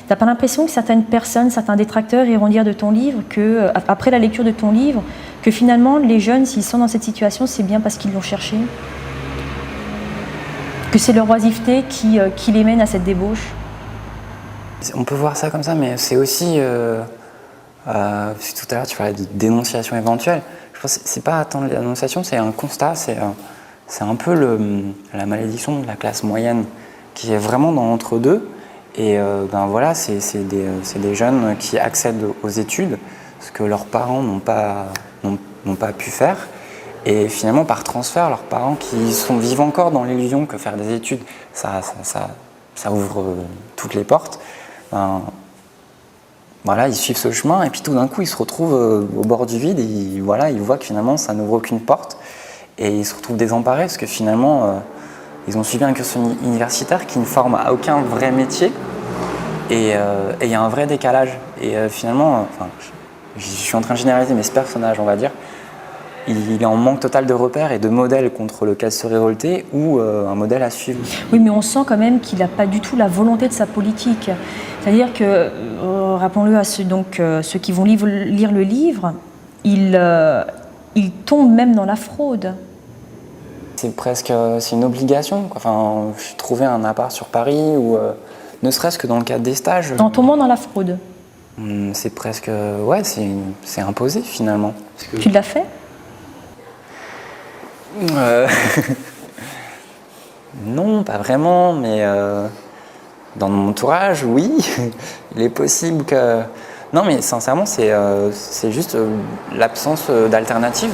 T'as pas l'impression que certaines personnes, certains détracteurs iront dire de ton livre que, après la lecture de ton livre, que finalement les jeunes, s'ils sont dans cette situation, c'est bien parce qu'ils l'ont cherché? Que c'est leur oisiveté qui les mène à cette débauche? On peut voir ça comme ça, mais c'est aussi... tout à l'heure, tu parlais de dénonciation éventuelle. Je pense que c'est pas tant de la dénonciation, c'est un constat, c'est un peu la malédiction de la classe moyenne qui est vraiment dans l'entre-deux. Et ben voilà, c'est des jeunes qui accèdent aux études, ce que leurs parents n'ont pas pu faire. Et finalement, par transfert, leurs parents qui vivent encore dans l'illusion que faire des études, ça ouvre toutes les portes. Ben, voilà, ils suivent ce chemin et puis tout d'un coup, ils se retrouvent au bord du vide et ils voient que finalement, ça n'ouvre aucune porte. Et ils se retrouvent désemparés parce que finalement, ils ont suivi un cursus universitaire qui ne forme à aucun vrai métier. Et il y a un vrai décalage. Et finalement, je suis en train de généraliser, mais ce personnage, on va dire, il est en manque total de repères et de modèles contre lequel se révolter ou un modèle à suivre. Oui, mais on sent quand même qu'il n'a pas du tout la volonté de sa politique. C'est-à-dire que, rappelons-le à ceux qui vont lire le livre, ils tombent même dans la fraude. C'est une obligation, quoi. Enfin, je trouvais un appart sur Paris ou ne serait-ce que dans le cadre des stages. En tombant dans la fraude. C'est presque, ouais, c'est imposé finalement. Tu l'as fait? Non, pas vraiment, mais dans mon entourage, oui. Il est possible que... Non, mais sincèrement, c'est juste l'absence d'alternative.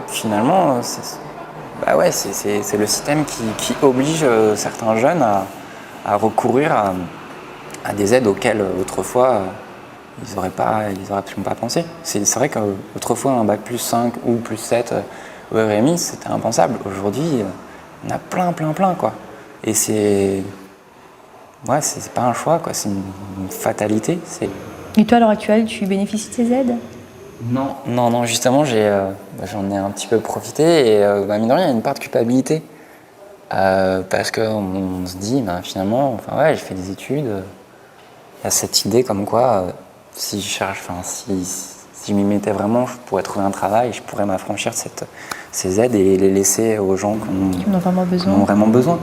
Finalement, c'est le système qui oblige certains jeunes à recourir à des aides auxquelles autrefois ils n'auraient absolument pas pensé. C'est vrai qu'autrefois un bac plus 5 ou plus 7 au RMI, c'était impensable. Aujourd'hui, on a plein quoi. Et c'est pas un choix, quoi. C'est une fatalité. Et toi, à l'heure actuelle, tu bénéficies de ces aides? Non, justement, j'en ai un petit peu profité et mine de rien, il y a une part de culpabilité. Parce qu'on se dit, finalement, j'ai fait des études, il y a cette idée comme quoi, si je m'y mettais vraiment, je pourrais trouver un travail, je pourrais m'affranchir de ces aides et les laisser aux gens qui en ont vraiment besoin.